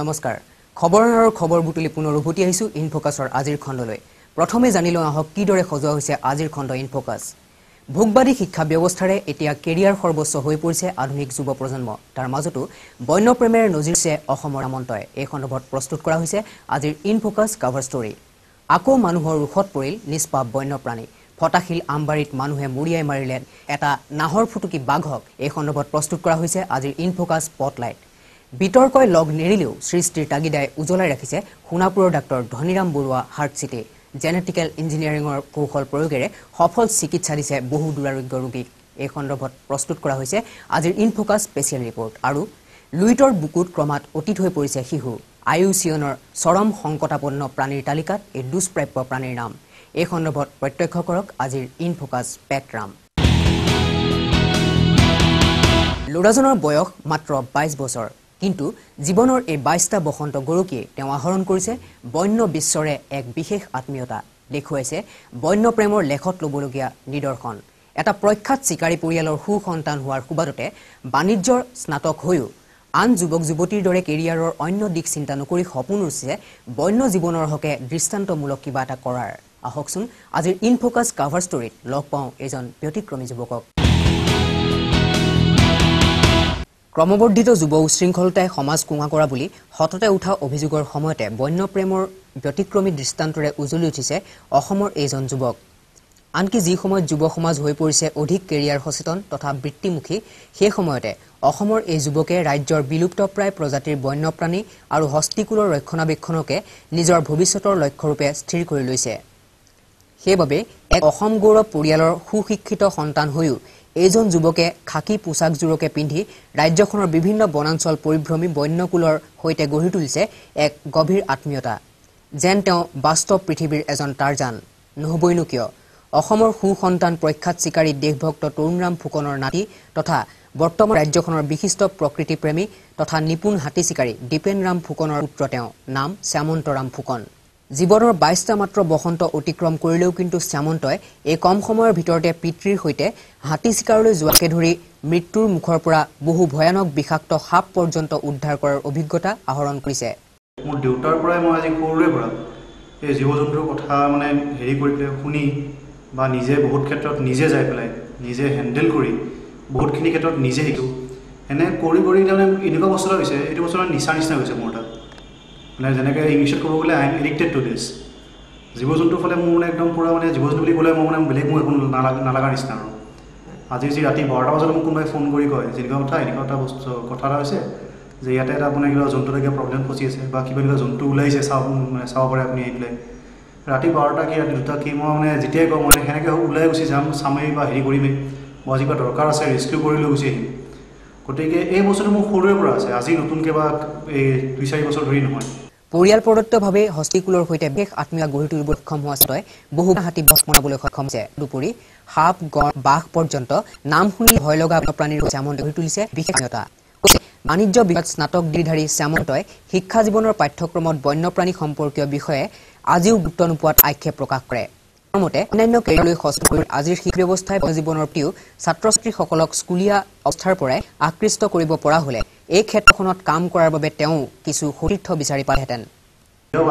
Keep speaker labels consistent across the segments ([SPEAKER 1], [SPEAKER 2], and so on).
[SPEAKER 1] নমস্কাৰ খবৰৰ খবৰ বুটলি পুনৰ উভতি আহিছো ইনফোকাছৰ আজিৰ খণ্ডলৈ প্ৰথমে জানিলো আহক কিদৰে সজোৱা হৈছে আজিৰ খণ্ড ইনফোকাছ ভোগবাদী শিক্ষা ব্যৱস্থাৰে এতিয়া কেৰিয়াৰ সৰ্বস্ব হৈ পৰিছে আধুনিক যুৱ প্ৰজন্ম তাৰ মাজতো বন্যপ্ৰেমৰ নজিৰছে অসমৰ আমন্তই এই খণ্ডত প্ৰস্তুত কৰা হৈছে আজিৰ ইনফোকাছ কভাৰ ষ্টৰী আকৌ মানুহৰ ৰুখত পৰিল নিষ্পাপ বন্যপ্ৰাণী ফটাখিল আমবাৰীত মানুহে মুৰিয়াই মাৰিলে এটা নাহৰ ফুটুকি বাঘক এই খণ্ডত প্ৰস্তুত কৰা হৈছে আজিৰ ইনফোকাছ স্পটলাইট বিতৰ্কই লগ নেৰিলেও সৃষ্টিৰ তাগিদাই উজলাই ৰাখিছে সোণাপুৰৰ ডাক্তৰ ধনীৰাম বৰুৱা হাৰ্ট চিটি জেনেটিক্যাল ইঞ্জিনিয়াৰিঙৰ কৌশল প্ৰয়োগেৰে সফল চিকিৎসা দিছে বহু দুৰাৰোগ্য ৰোগীক এই খণ্ডত প্ৰস্তুত কৰা হৈছে আজিৰ ইনফোকাছ স্পেচিয়েল ৰিপৰ্ট আৰু লুইটৰ বুকুত ক্ৰমাৎ অতীত হৈ পৰিছে শিশু আইইউচিএনৰ চৰম সংকটাপন্ন প্ৰাণীৰ তালিকাত এই দুষ্প্ৰাপ্য প্ৰাণীৰ নাম এই খণ্ডত প্ৰত্যক্ষ কৰক আজিৰ ইনফোকাছ পেটৰাম ল'ৰাজনৰ বয়স মাত্ৰ 22 বছৰ কিন্তু জীৱনৰ এই 22টা বসন্ত গৰুকীয়ে তেওঁ আহৰণ কৰিছে বন্য বিশ্বৰে এক বিশেষ আত্মীয়তা দেখুৱাইছে বন্য প্ৰেমৰ লেখত লবলগীয়া নিদৰ্শন এটা প্ৰখ্যাত চিকাৰী পৰিয়ালৰ সুসন্তান হোৱাৰ সুবাদতে বাণিজ্যৰ স্নাতক হৈও আন যুৱক যুৱতীৰ দৰে কেৰিয়াৰৰ অন্য দিক চিন্তা নকৰি সপোন ৰচিছে বন্য জীৱনৰ হকে দৃষ্টান্তমূলক কিবা এটা কৰাৰ আহকচোন আজিৰ ইনফোকাছ কভাৰ ষ্টৰীত লগ পাওঁ এজন ব্যতিক্ৰমী যুৱকক ক্ৰমবৰ্ধিত যুৱ উশৃংখলতাই সমাজ কুঙা কৰা বুলি হততে উঠা অভিযোগৰ সময়তে বন্যপ্ৰেমৰ ব্যতিক্ৰমী দৃষ্টান্তৰে উজলি উঠিছে অসমৰ এইজন যুৱক আনকি যি সময়ত যুৱ সমাজ হৈ পৰিছে অধিক কেৰিয়াৰ সচেতন তথা বৃত্তিমুখী সেই সময়তে অসমৰ এই যুৱকে ৰাজ্যৰ বিলুপ্তপ্ৰায় প্ৰজাতিৰ বন্যপ্ৰাণী আৰু হস্তিকুলৰ ৰক্ষণাবেক্ষণকে নিজৰ ভৱিষ্যতৰ লক্ষ্যৰূপে স্থিৰ কৰি লৈছে সেইবাবে এক অসম গৌৰৱ পৰিয়ালৰ সুশিক্ষিত সন্তান হৈও এইজন যুৱকে খাকি পোছাকজোৰকে পিন্ধি ৰাজ্যখনৰ বিভিন্ন বনাঞ্চল পৰিভ্ৰমী বন্যকুলৰ হৈতে গঢ়ি তুলিছে এক গভীৰ আত্মীয়তা যেন তেওঁ বাস্তৱ পৃথিৱীৰ এজন টাৰজান নহবইনো কিয় অসমৰ সুসন্তান প্ৰখ্যাত চিকাৰী দেশভক্ত তৰুণৰাম ফুকনৰ নাতি তথা বৰ্তমান ৰাজ্যখনৰ বিশিষ্ট প্ৰকৃতিপ্ৰেমী তথা নিপুণ হাতী চিকাৰী দীপেনৰাম ফুকনৰ পুত্ৰ তেওঁ নাম শ্যামন্তৰাম ফুকন জীৱনৰ 22টা মাত্ৰ বসন্ত অতিক্ৰম কৰিলেও কিন্তু শ্যামন্তই এই কম সময়ৰ ভিতৰতে পিতৃৰ হৈতে হাতী চিকাৰলৈ যোৱাকে ধৰি মৃত্যুৰ মুখৰ পৰা বহু ভয়ানক বিষাক্ত সাপ পৰ্যন্ত উদ্ধাৰ কৰাৰ অভিজ্ঞতা আহৰণ কৰিছে
[SPEAKER 2] মোৰ দেউতাৰ পৰাই মই আজি সৰুৰে পৰা এই জীৱ-জন্তুৰ কথা মানে হেৰি কৰি শুনি বা নিজে বহুত ক্ষেত্ৰত নিজে যাই পেলাই নিজে হেণ্ডেল কৰি বহুতখিনি ক্ষেত্ৰত নিজে শিকো এনে কৰি কৰি তাৰমানে এনেকুৱা বস্তু হৈছে এইটো বস্তু নিচা নিচিনা হৈছে মোৰ তাত মানে যেনেকৈ ইংলিছত ক'ব গ'লে আই এম এডিক্টেড টু দিছ জীৱ-জন্তুৰ ফালে মোৰ মানে একদম পূৰা মানে জীৱ-জন্তু বুলি ক'লে মই মানে বেলেগ মোৰ একো নালাগা নিচিনা আৰু আজি যি ৰাতি 12টা বজাত মোক কোনোবাই ফোন কৰি কয় যেনেকুৱা কথা এনেকুৱা এটা বস্তু কথা এটা হৈছে যে ইয়াতে এটা আপোনাৰ কিবা জন্তুৰ কিবা প্ৰব্লেম ফচি আছে বা কিবা কিবা জন্তু ওলাইছে চাব পাৰে আপুনি আহি পেলাই ৰাতি 12টা কি ৰাতি 2টা কি মই মানে যেতিয়াই কওঁ মানে সেনেকৈ ওলাই গুচি যাম চামেই বা হেৰি কৰিমেই মই আজি কিবা দৰকাৰ আছে ৰেস্কিউ কৰি লৈ গুচি আহিম গতিকে এই বস্তুটো মোৰ সৰুৰে পৰা আছে আজি নতুনকৈ বা এই 2-4 বছৰ ধৰি নহয়
[SPEAKER 1] পৰিয়াল প্ৰদত্তভাৱে হস্তিকুলৰ হৈতে বিশেষ আত্মীয় গঢ়ি তুলিব সক্ষম হোৱা স্বত্ত্বেও বহু হাতী বস বনাবলৈ সক্ষম হৈছে দুপৰি সাপ গড় বাঘ পৰ্যন্ত নাম শুনি ভয় লগা প্ৰাণীৰ শ্যামন্ত গঢ়ি তুলিছে বিশেষ আত্মীয়তা বাণিজ্য বিভাগত স্নাতক ডিগ্ৰীধাৰী শ্যামন্তই শিক্ষা জীৱনৰ পাঠ্যক্ৰমত বন্যপ্ৰাণী সম্পৰ্কীয় বিষয়ে আজিও গুৰুত্ব নোপোৱাত আক্ষেপ প্ৰকাশ কৰে মতে অন্যান্য কেৰিয়াৰলৈ সচেতন কৰি আজিৰ শিক্ষা ব্যৱস্থাই জীৱনৰ প্ৰতিও ছাত্ৰ ছাত্ৰীসকলক স্কুলীয়া অৱস্থাৰ পৰাই আকৃষ্ট কৰিব পৰা হ'লে এই ক্ষেত্ৰখনত কাম কৰাৰ বাবে তেওঁ কিছু সতীৰ্থ বিচাৰি পালেহেঁতেন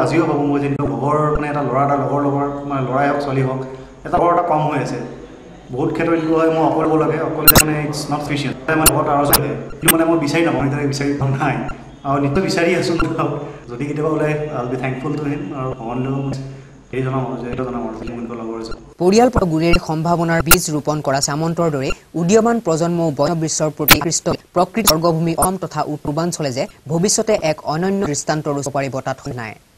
[SPEAKER 2] আজিও ভাবোঁ মই যেনেকৈ লগৰ মানে এটা ল'ৰা এটা লগৰ মানে ল'ৰাই হওক ছোৱালী হওক এটা বৰ এটা কম হৈ আছে বহুত ক্ষেত্ৰত এইটো হয় মই অকলে হ'ব লাগে অকলে মানে ইটছ নট ফিচিয়েণ্ট মানে লগত আৰু আছে কিন্তু মানে মই বিচাৰি নাপাওঁ এনেদৰে বিচাৰি পোৱা নাই আৰু নিশ্চয় বিচাৰি আছোঁ যদি কেতিয়াবা ওলাই আই বি থেংকফুল টু হিম আৰু ভগৱানলৈও
[SPEAKER 1] পৰিয়াল গুৰিৰ সম্ভাৱনাৰ বীজ ৰোপণ কৰা শ্যামন্তৰ দৰে উদীয়মান প্ৰজন্মও বন্য বিশ্বৰ প্ৰতি প্ৰকৃতি স্বৰ্গভূমি অসম তথা পূৰ্বাঞ্চলে যে ভৱিষ্যতে এক অনন্য দৃষ্টান্ত ৰূপ পাৰিব তাত নাই